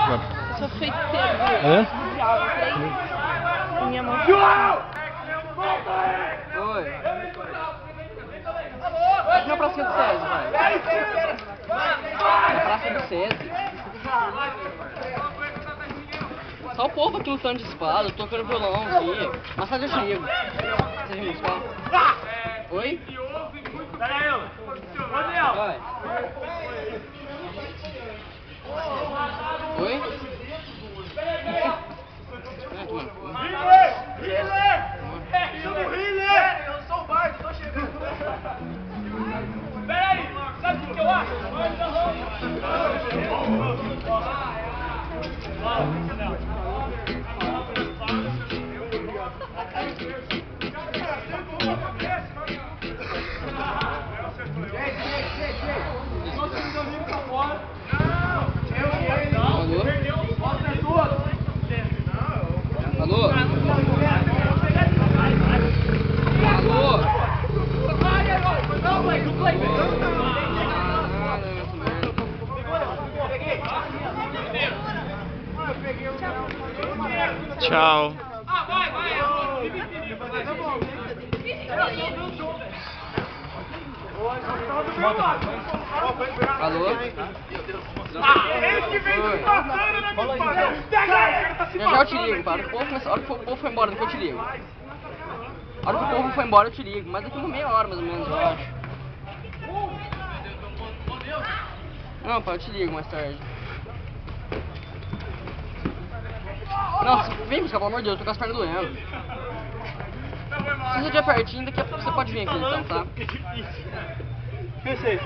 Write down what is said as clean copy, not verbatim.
mano. Eu sou feiticeiro. É? Minha mão. Oi. Aqui na praça do César, vai. Na praça do César. Só o povo aqui lutando de espada, tocando violão aqui. Mas cadê o Chico? Você vem buscar? Oi? Pera aí, ô Daniel! Vai. Oi? Eu sou o Bart, tô chegando. Pera aí, sabe o que eu acho? Alô? Alô? Tchau. Alô? Ele que vem passando na minha espada! Já eu te ligo, cara. A hora que o povo for embora, depois eu te ligo. A hora que o povo for embora, eu te ligo. Mas daqui uma meia hora, mais ou menos, eu acho. Não, pai, eu te ligo mais tarde. Nossa, vem buscar, pelo amor de Deus, tô com as pernas doendo. Se você estiver pertinho, daqui a pouco você pode vir aqui então, tá? Pensei.